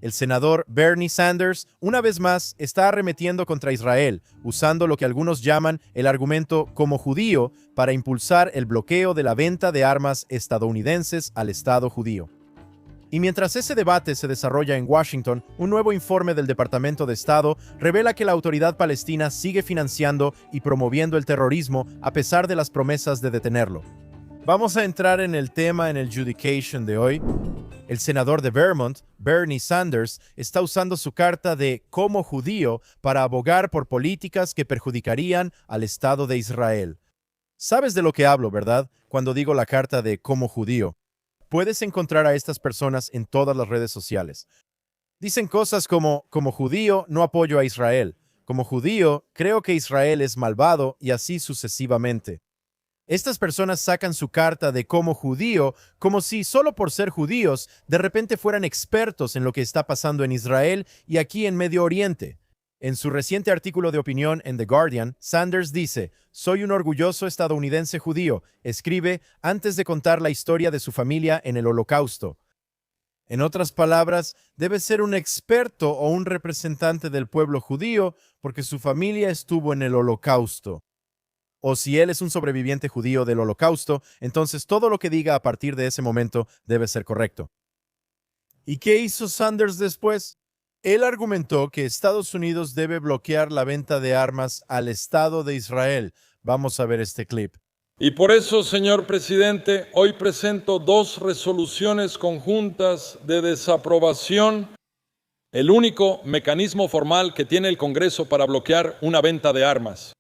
el senador Bernie Sanders, una vez más, está arremetiendo contra Israel, usando lo que algunos llaman el argumento como judío para impulsar el bloqueo de la venta de armas estadounidenses al Estado judío. Y mientras ese debate se desarrolla en Washington, un nuevo informe del Departamento de Estado revela que la autoridad palestina sigue financiando y promoviendo el terrorismo a pesar de las promesas de detenerlo. Vamos a entrar en el tema en el Judication de hoy. El senador de Vermont, Bernie Sanders, está usando su carta de como judío para abogar por políticas que perjudicarían al Estado de Israel. Sabes de lo que hablo, ¿verdad? Cuando digo la carta de como judío. Puedes encontrar a estas personas en todas las redes sociales. Dicen cosas como judío, no apoyo a Israel. Como judío, creo que Israel es malvado y así sucesivamente. Estas personas sacan su carta de como judío como si solo por ser judíos de repente fueran expertos en lo que está pasando en Israel y aquí en Medio Oriente. En su reciente artículo de opinión en The Guardian, Sanders dice: «Soy un orgulloso estadounidense judío», escribe antes de contar la historia de su familia en el Holocausto. En otras palabras, debe ser un experto o un representante del pueblo judío porque su familia estuvo en el Holocausto. O si él es un sobreviviente judío del Holocausto, entonces todo lo que diga a partir de ese momento debe ser correcto. ¿Y qué hizo Sanders después? Él argumentó que Estados Unidos debe bloquear la venta de armas al Estado de Israel. Vamos a ver este clip. Y por eso, señor presidente, hoy presento dos resoluciones conjuntas de desaprobación, el único mecanismo formal que tiene el Congreso para bloquear una venta de armas.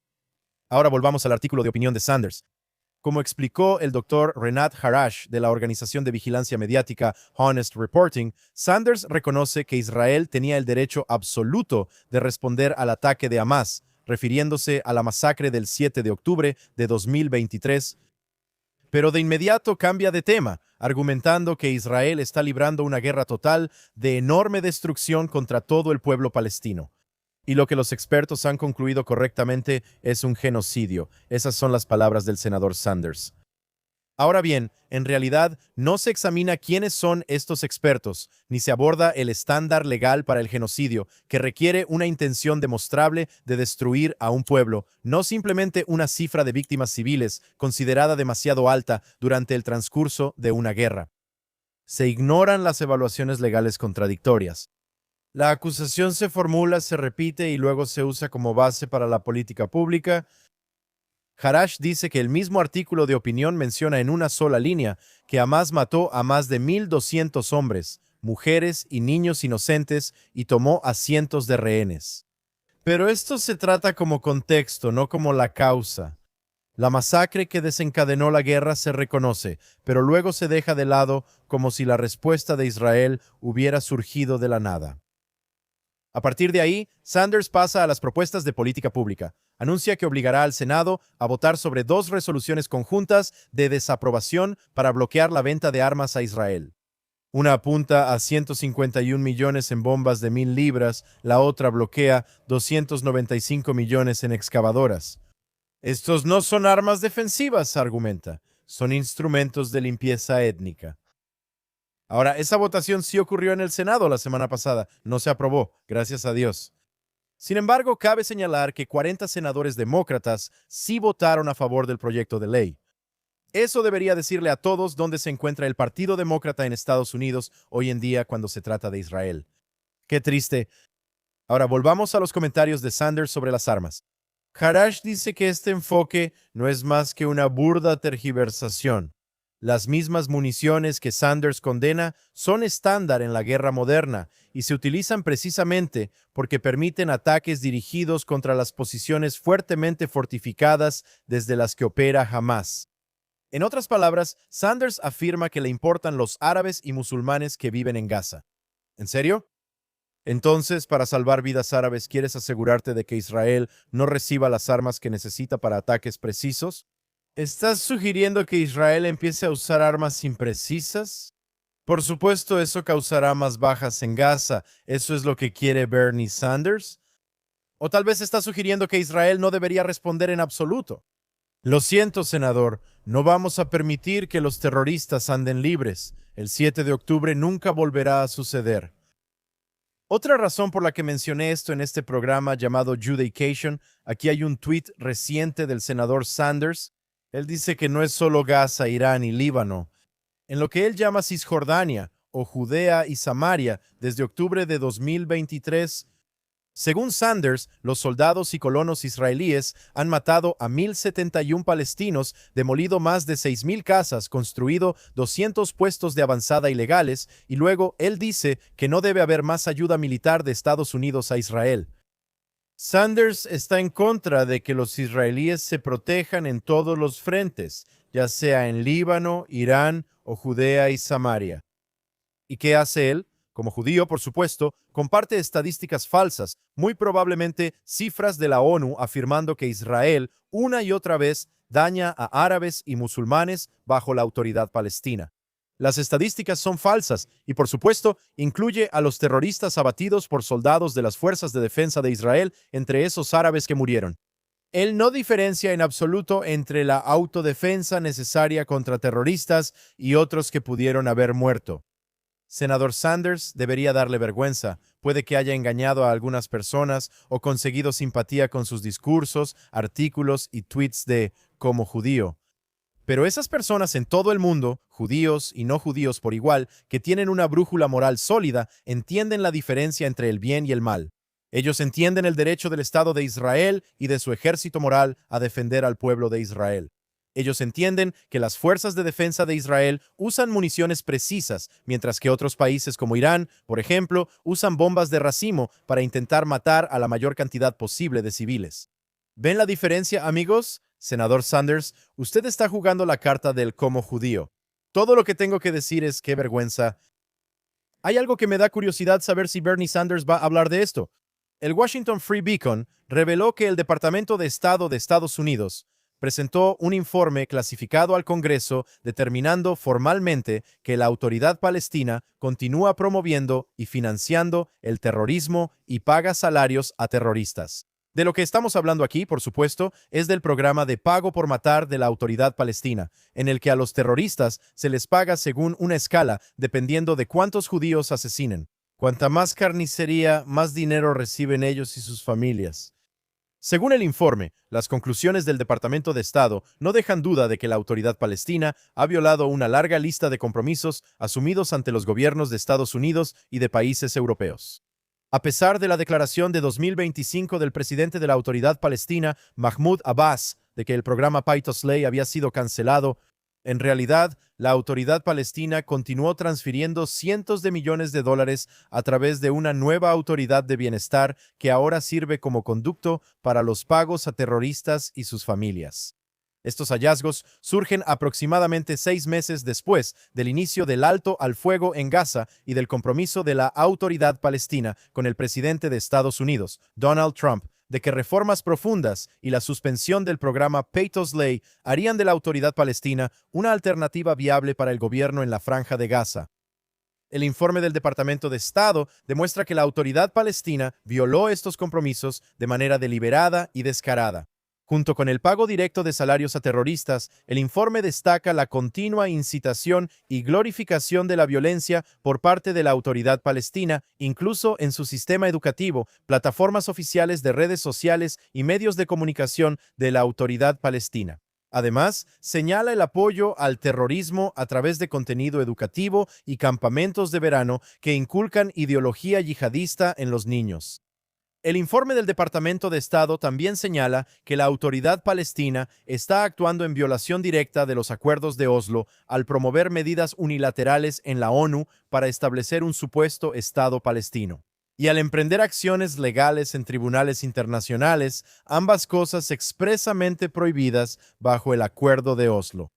Ahora volvamos al artículo de opinión de Sanders. Como explicó el doctor Renat Harash de la organización de vigilancia mediática Honest Reporting, Sanders reconoce que Israel tenía el derecho absoluto de responder al ataque de Hamás, refiriéndose a la masacre del 7 de octubre de 2023, pero de inmediato cambia de tema, argumentando que Israel está librando una guerra total de enorme destrucción contra todo el pueblo palestino. Y lo que los expertos han concluido correctamente es un genocidio. Esas son las palabras del senador Sanders. Ahora bien, en realidad no se examina quiénes son estos expertos, ni se aborda el estándar legal para el genocidio, que requiere una intención demostrable de destruir a un pueblo, no simplemente una cifra de víctimas civiles considerada demasiado alta durante el transcurso de una guerra. Se ignoran las evaluaciones legales contradictorias. La acusación se formula, se repite y luego se usa como base para la política pública. Harash dice que el mismo artículo de opinión menciona en una sola línea que Hamás mató a más de 1,200 hombres, mujeres y niños inocentes y tomó a cientos de rehenes. Pero esto se trata como contexto, no como la causa. La masacre que desencadenó la guerra se reconoce, pero luego se deja de lado como si la respuesta de Israel hubiera surgido de la nada. A partir de ahí, Sanders pasa a las propuestas de política pública. Anuncia que obligará al Senado a votar sobre dos resoluciones conjuntas de desaprobación para bloquear la venta de armas a Israel. Una apunta a 151 millones en bombas de 1,000 libras, la otra bloquea 295 millones en excavadoras. Estos no son armas defensivas, argumenta, son instrumentos de limpieza étnica. Ahora, esa votación sí ocurrió en el Senado la semana pasada, no se aprobó, gracias a Dios. Sin embargo, cabe señalar que 40 senadores demócratas sí votaron a favor del proyecto de ley. Eso debería decirle a todos dónde se encuentra el Partido Demócrata en Estados Unidos hoy en día cuando se trata de Israel. Qué triste. Ahora, volvamos a los comentarios de Sanders sobre las armas. Harash dice que este enfoque no es más que una burda tergiversación. Las mismas municiones que Sanders condena son estándar en la guerra moderna y se utilizan precisamente porque permiten ataques dirigidos contra las posiciones fuertemente fortificadas desde las que opera Hamás. En otras palabras, Sanders afirma que le importan los árabes y musulmanes que viven en Gaza. ¿En serio? Entonces, para salvar vidas árabes, ¿quieres asegurarte de que Israel no reciba las armas que necesita para ataques precisos? ¿Estás sugiriendo que Israel empiece a usar armas imprecisas? Por supuesto, eso causará más bajas en Gaza. ¿Eso es lo que quiere Bernie Sanders? ¿O tal vez estás sugiriendo que Israel no debería responder en absoluto? Lo siento, senador, no vamos a permitir que los terroristas anden libres. El 7 de octubre nunca volverá a suceder. Otra razón por la que mencioné esto en este programa llamado Judaization, aquí hay un tuit reciente del senador Sanders. Él dice que no es solo Gaza, Irán y Líbano. En lo que él llama Cisjordania o Judea y Samaria, desde octubre de 2023, según Sanders, los soldados y colonos israelíes han matado a 1,071 palestinos, demolido más de 6,000 casas, construido 200 puestos de avanzada ilegales, y luego él dice que no debe haber más ayuda militar de Estados Unidos a Israel. Sanders está en contra de que los israelíes se protejan en todos los frentes, ya sea en Líbano, Irán o Judea y Samaria. ¿Y qué hace él? Como judío, por supuesto, comparte estadísticas falsas, muy probablemente cifras de la ONU afirmando que Israel una y otra vez daña a árabes y musulmanes bajo la autoridad palestina. Las estadísticas son falsas y, por supuesto, incluye a los terroristas abatidos por soldados de las Fuerzas de Defensa de Israel, entre esos árabes que murieron. Él no diferencia en absoluto entre la autodefensa necesaria contra terroristas y otros que pudieron haber muerto. Senador Sanders debería darle vergüenza. Puede que haya engañado a algunas personas o conseguido simpatía con sus discursos, artículos y tweets de como judío. Pero esas personas en todo el mundo, judíos y no judíos por igual, que tienen una brújula moral sólida, entienden la diferencia entre el bien y el mal. Ellos entienden el derecho del Estado de Israel y de su ejército moral a defender al pueblo de Israel. Ellos entienden que las fuerzas de defensa de Israel usan municiones precisas, mientras que otros países como Irán, por ejemplo, usan bombas de racimo para intentar matar a la mayor cantidad posible de civiles. ¿Ven la diferencia, amigos? Senador Sanders, usted está jugando la carta del como judío. Todo lo que tengo que decir es qué vergüenza. Hay algo que me da curiosidad saber si Bernie Sanders va a hablar de esto. El Washington Free Beacon reveló que el Departamento de Estado de Estados Unidos presentó un informe clasificado al Congreso determinando formalmente que la autoridad palestina continúa promoviendo y financiando el terrorismo y paga salarios a terroristas. De lo que estamos hablando aquí, por supuesto, es del programa de pago por matar de la autoridad palestina, en el que a los terroristas se les paga según una escala dependiendo de cuántos judíos asesinen. Cuanta más carnicería, más dinero reciben ellos y sus familias. Según el informe, las conclusiones del Departamento de Estado no dejan duda de que la autoridad palestina ha violado una larga lista de compromisos asumidos ante los gobiernos de Estados Unidos y de países europeos. A pesar de la declaración de 2025 del presidente de la autoridad palestina, Mahmoud Abbas, de que el programa Pay-to-Slay había sido cancelado, en realidad, la autoridad palestina continuó transfiriendo cientos de millones de dólares a través de una nueva autoridad de bienestar que ahora sirve como conducto para los pagos a terroristas y sus familias. Estos hallazgos surgen aproximadamente 6 meses después del inicio del alto al fuego en Gaza y del compromiso de la autoridad palestina con el presidente de Estados Unidos, Donald Trump, de que reformas profundas y la suspensión del programa Pay-to-Slay harían de la autoridad palestina una alternativa viable para el gobierno en la Franja de Gaza. El informe del Departamento de Estado demuestra que la autoridad palestina violó estos compromisos de manera deliberada y descarada. Junto con el pago directo de salarios a terroristas, el informe destaca la continua incitación y glorificación de la violencia por parte de la autoridad palestina, incluso en su sistema educativo, plataformas oficiales de redes sociales y medios de comunicación de la autoridad palestina. Además, señala el apoyo al terrorismo a través de contenido educativo y campamentos de verano que inculcan ideología yihadista en los niños. El informe del Departamento de Estado también señala que la autoridad palestina está actuando en violación directa de los acuerdos de Oslo al promover medidas unilaterales en la ONU para establecer un supuesto Estado palestino, y al emprender acciones legales en tribunales internacionales, ambas cosas expresamente prohibidas bajo el Acuerdo de Oslo.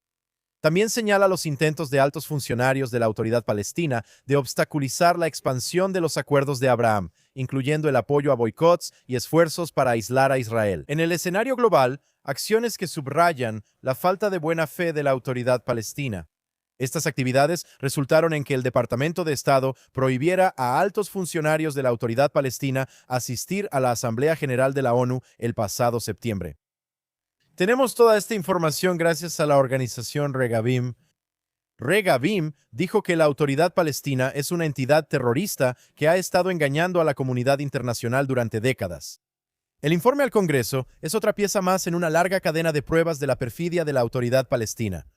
También señala los intentos de altos funcionarios de la autoridad palestina de obstaculizar la expansión de los acuerdos de Abraham, incluyendo el apoyo a boicots y esfuerzos para aislar a Israel. En el escenario global, acciones que subrayan la falta de buena fe de la autoridad palestina. Estas actividades resultaron en que el Departamento de Estado prohibiera a altos funcionarios de la autoridad palestina asistir a la Asamblea General de la ONU el pasado septiembre. Tenemos toda esta información gracias a la organización Regabim. Regavim dijo que la Autoridad Palestina es una entidad terrorista que ha estado engañando a la comunidad internacional durante décadas. El informe al Congreso es otra pieza más en una larga cadena de pruebas de la perfidia de la Autoridad Palestina.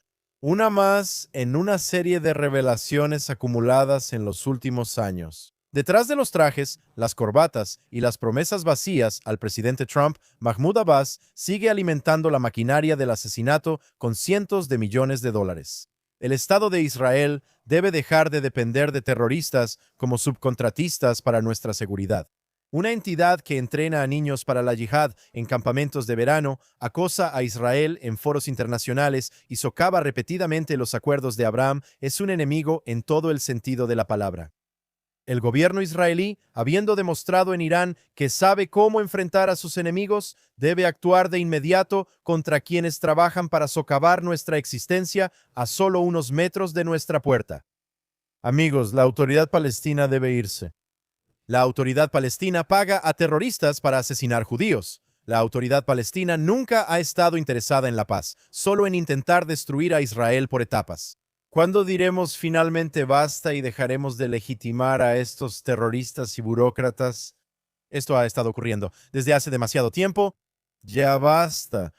Una más en una serie de revelaciones acumuladas en los últimos años. Detrás de los trajes, las corbatas y las promesas vacías al presidente Trump, Mahmoud Abbas sigue alimentando la maquinaria del asesinato con cientos de millones de dólares. El Estado de Israel debe dejar de depender de terroristas como subcontratistas para nuestra seguridad. Una entidad que entrena a niños para la yihad en campamentos de verano, acosa a Israel en foros internacionales y socava repetidamente los acuerdos de Abraham es un enemigo en todo el sentido de la palabra. El gobierno israelí, habiendo demostrado en Irán que sabe cómo enfrentar a sus enemigos, debe actuar de inmediato contra quienes trabajan para socavar nuestra existencia a solo unos metros de nuestra puerta. Amigos, la autoridad palestina debe irse. La autoridad palestina paga a terroristas para asesinar judíos. La autoridad palestina nunca ha estado interesada en la paz, solo en intentar destruir a Israel por etapas. ¿Cuándo diremos finalmente basta y dejaremos de legitimar a estos terroristas y burócratas? Esto ha estado ocurriendo desde hace demasiado tiempo. Ya basta.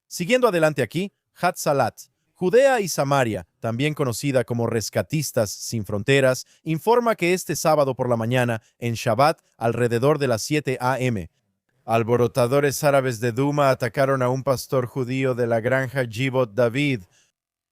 Siguiendo adelante aquí, Hatzalat. Judea y Samaria, también conocida como Rescatistas Sin Fronteras, informa que este sábado por la mañana, en Shabbat, alrededor de las 7 a.m., alborotadores árabes de Duma atacaron a un pastor judío de la granja Jibot David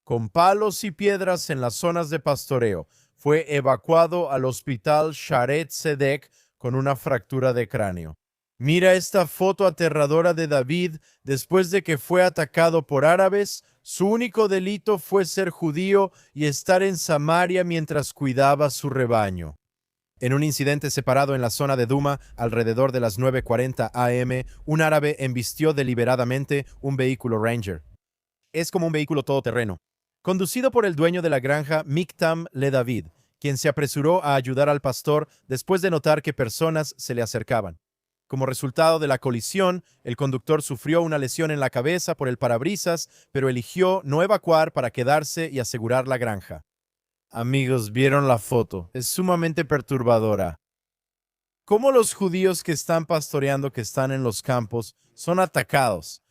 con palos y piedras en las zonas de pastoreo. Fue evacuado al hospital Sharet Zedek con una fractura de cráneo. Mira esta foto aterradora de David después de que fue atacado por árabes. Su único delito fue ser judío y estar en Samaria mientras cuidaba su rebaño. En un incidente separado en la zona de Duma, alrededor de las 9:40 a.m., un árabe embistió deliberadamente un vehículo Ranger. Es como un vehículo todoterreno, conducido por el dueño de la granja Miktam Le David, quien se apresuró a ayudar al pastor después de notar que personas se le acercaban. Como resultado de la colisión, el conductor sufrió una lesión en la cabeza por el parabrisas, pero eligió no evacuar para quedarse y asegurar la granja. Amigos, ¿vieron la foto? Es sumamente perturbadora. Cómo los judíos que están pastoreando, que están en los campos, son atacados.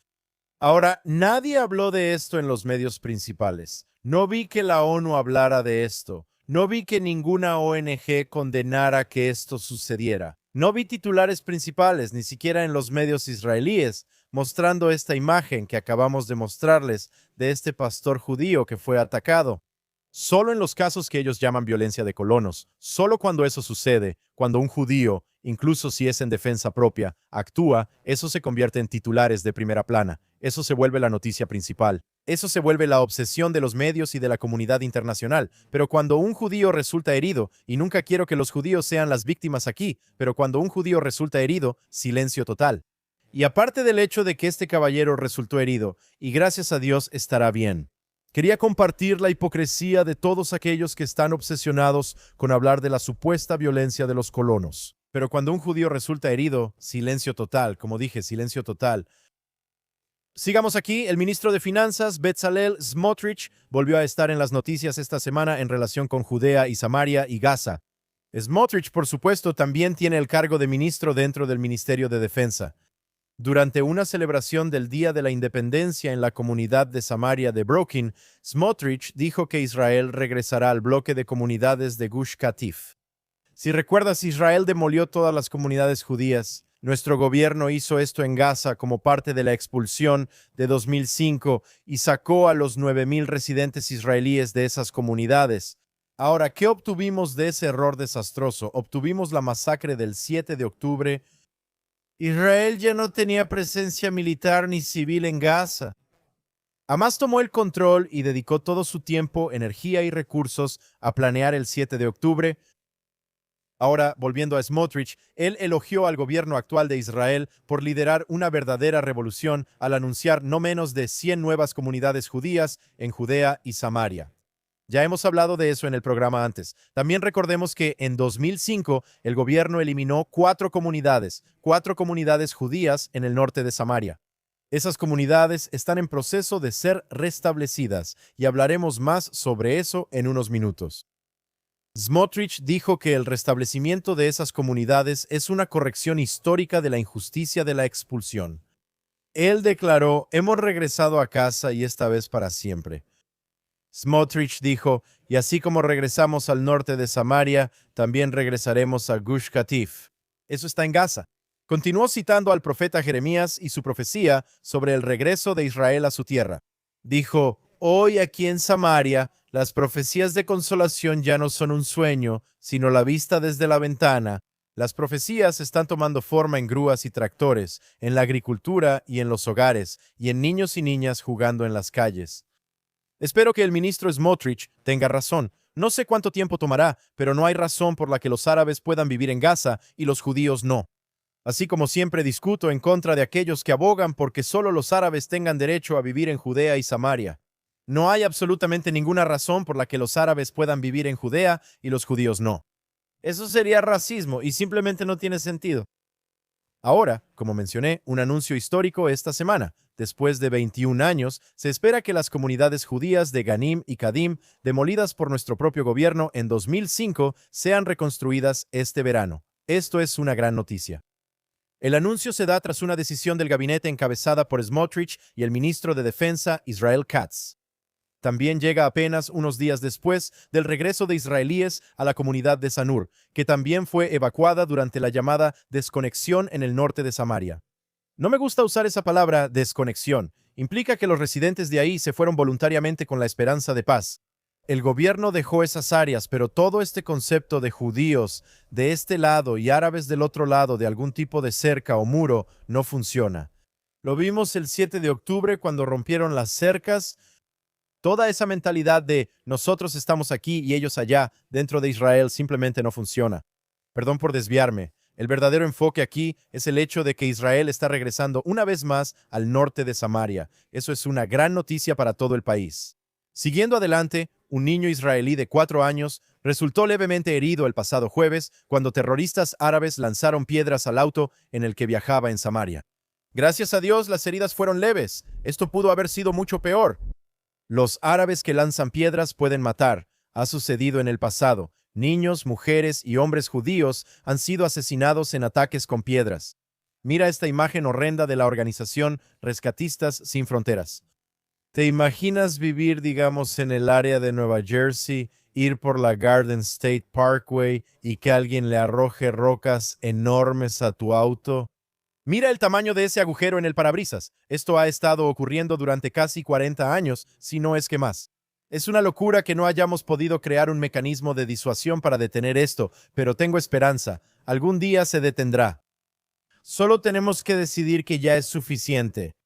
Ahora, nadie habló de esto en los medios principales. No vi que la ONU hablara de esto. No vi que ninguna ONG condenara que esto sucediera. No vi titulares principales, ni siquiera en los medios israelíes, mostrando esta imagen que acabamos de mostrarles de este pastor judío que fue atacado. Solo en los casos que ellos llaman violencia de colonos, solo cuando eso sucede, cuando un judío, incluso si es en defensa propia, actúa, eso se convierte en titulares de primera plana. Eso se vuelve la noticia principal. Eso se vuelve la obsesión de los medios y de la comunidad internacional. Pero cuando un judío resulta herido, y nunca quiero que los judíos sean las víctimas aquí, pero cuando un judío resulta herido, silencio total. Y aparte del hecho de que este caballero resultó herido, y gracias a Dios estará bien. Quería compartir la hipocresía de todos aquellos que están obsesionados con hablar de la supuesta violencia de los colonos. Pero cuando un judío resulta herido, silencio total, como dije, silencio total. Sigamos aquí, el ministro de Finanzas, Bezalel Smotrich, volvió a estar en las noticias esta semana en relación con Judea y Samaria y Gaza. Smotrich, por supuesto, también tiene el cargo de ministro dentro del Ministerio de Defensa. Durante una celebración del Día de la Independencia en la comunidad de Samaria de Brokin, Smotrich dijo que Israel regresará al bloque de comunidades de Gush Katif. Si recuerdas, Israel demolió todas las comunidades judías. Nuestro gobierno hizo esto en Gaza como parte de la expulsión de 2005 y sacó a los 9,000 residentes israelíes de esas comunidades. Ahora, ¿qué obtuvimos de ese error desastroso? Obtuvimos la masacre del 7 de octubre. Israel ya no tenía presencia militar ni civil en Gaza. Hamas tomó el control y dedicó todo su tiempo, energía y recursos a planear el 7 de octubre. Ahora, volviendo a Smotrich, él elogió al gobierno actual de Israel por liderar una verdadera revolución al anunciar no menos de 100 nuevas comunidades judías en Judea y Samaria. Ya hemos hablado de eso en el programa antes. También recordemos que en 2005 el gobierno eliminó 4 comunidades judías en el norte de Samaria. Esas comunidades están en proceso de ser restablecidas y hablaremos más sobre eso en unos minutos. Smotrich dijo que el restablecimiento de esas comunidades es una corrección histórica de la injusticia de la expulsión. Él declaró: hemos regresado a casa y esta vez para siempre. Smotrich dijo: y así como regresamos al norte de Samaria, también regresaremos a Gush Katif. Eso está en Gaza. Continuó citando al profeta Jeremías y su profecía sobre el regreso de Israel a su tierra. Dijo: hoy aquí en Samaria, las profecías de consolación ya no son un sueño, sino la vista desde la ventana. Las profecías están tomando forma en grúas y tractores, en la agricultura y en los hogares, y en niños y niñas jugando en las calles. Espero que el ministro Smotrich tenga razón. No sé cuánto tiempo tomará, pero no hay razón por la que los árabes puedan vivir en Gaza y los judíos no. Así como siempre discuto en contra de aquellos que abogan porque solo los árabes tengan derecho a vivir en Judea y Samaria. No hay absolutamente ninguna razón por la que los árabes puedan vivir en Judea y los judíos no. Eso sería racismo y simplemente no tiene sentido. Ahora, como mencioné, un anuncio histórico esta semana. Después de 21 años, se espera que las comunidades judías de Ganim y Kadim, demolidas por nuestro propio gobierno en 2005, sean reconstruidas este verano. Esto es una gran noticia. El anuncio se da tras una decisión del gabinete encabezada por Smotrich y el ministro de Defensa, Israel Katz. También llega apenas unos días después del regreso de israelíes a la comunidad de Sanur, que también fue evacuada durante la llamada desconexión en el norte de Samaria. No me gusta usar esa palabra desconexión. Implica que los residentes de ahí se fueron voluntariamente con la esperanza de paz. El gobierno dejó esas áreas, pero todo este concepto de judíos de este lado y árabes del otro lado de algún tipo de cerca o muro no funciona. Lo vimos el 7 de octubre cuando rompieron las cercas. Toda esa mentalidad de nosotros estamos aquí y ellos allá dentro de Israel simplemente no funciona. Perdón por desviarme. El verdadero enfoque aquí es el hecho de que Israel está regresando una vez más al norte de Samaria. Eso es una gran noticia para todo el país. Siguiendo adelante, un niño israelí de 4 años resultó levemente herido el pasado jueves cuando terroristas árabes lanzaron piedras al auto en el que viajaba en Samaria. Gracias a Dios, las heridas fueron leves. Esto pudo haber sido mucho peor. Los árabes que lanzan piedras pueden matar. Ha sucedido en el pasado. Niños, mujeres y hombres judíos han sido asesinados en ataques con piedras. Mira esta imagen horrenda de la organización Rescatistas Sin Fronteras. ¿Te imaginas vivir, digamos, en el área de Nueva Jersey, ir por la Garden State Parkway y que alguien le arroje rocas enormes a tu auto? Mira el tamaño de ese agujero en el parabrisas. Esto ha estado ocurriendo durante casi 40 años, si no es que más. Es una locura que no hayamos podido crear un mecanismo de disuasión para detener esto, pero tengo esperanza. Algún día se detendrá. Solo tenemos que decidir que ya es suficiente.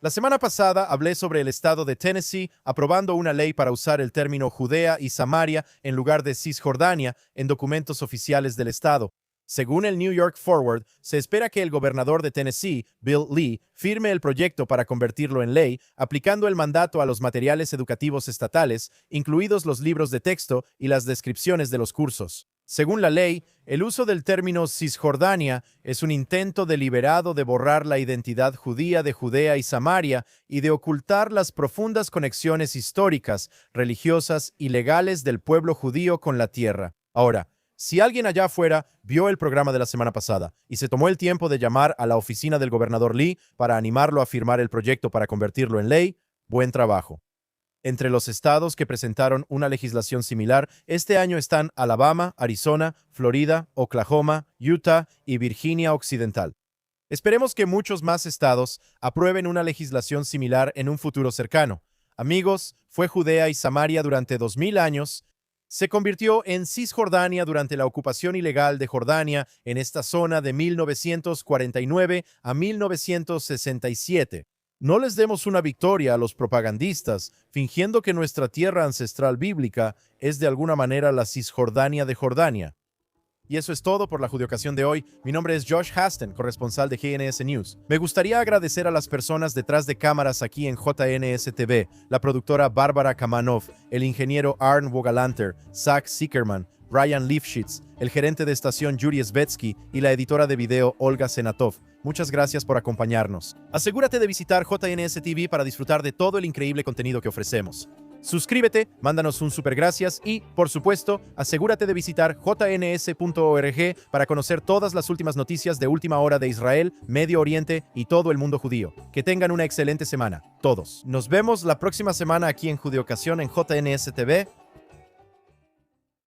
La semana pasada hablé sobre el estado de Tennessee aprobando una ley para usar el término Judea y Samaria en lugar de Cisjordania en documentos oficiales del estado. Según el New York Forward, se espera que el gobernador de Tennessee, Bill Lee, firme el proyecto para convertirlo en ley, aplicando el mandato a los materiales educativos estatales, incluidos los libros de texto y las descripciones de los cursos. Según la ley, el uso del término Cisjordania es un intento deliberado de borrar la identidad judía de Judea y Samaria y de ocultar las profundas conexiones históricas, religiosas y legales del pueblo judío con la tierra. Ahora, si alguien allá afuera vio el programa de la semana pasada y se tomó el tiempo de llamar a la oficina del gobernador Lee para animarlo a firmar el proyecto para convertirlo en ley, buen trabajo. Entre los estados que presentaron una legislación similar, este año están Alabama, Arizona, Florida, Oklahoma, Utah y Virginia Occidental. Esperemos que muchos más estados aprueben una legislación similar en un futuro cercano. Amigos, fue Judea y Samaria durante 2000 años. Se convirtió en Cisjordania durante la ocupación ilegal de Jordania en esta zona de 1949 a 1967. No les demos una victoria a los propagandistas, fingiendo que nuestra tierra ancestral bíblica es de alguna manera la Cisjordania de Jordania. Y eso es todo por la Judeocasión de hoy. Mi nombre es Josh Haston, corresponsal de GNS News. Me gustaría agradecer a las personas detrás de cámaras aquí en JNS TV, la productora Bárbara Kamanov, el ingeniero Arn Wogalanter, Zach Sickerman, Ryan Lifshitz, el gerente de estación Yuri Svetsky y la editora de video Olga Senatov. Muchas gracias por acompañarnos. Asegúrate de visitar JNS TV para disfrutar de todo el increíble contenido que ofrecemos. Suscríbete, mándanos un super gracias y, por supuesto, asegúrate de visitar jns.org para conocer todas las últimas noticias de última hora de Israel, Medio Oriente y todo el mundo judío. Que tengan una excelente semana, todos. Nos vemos la próxima semana aquí en Judeocasión en JNS TV.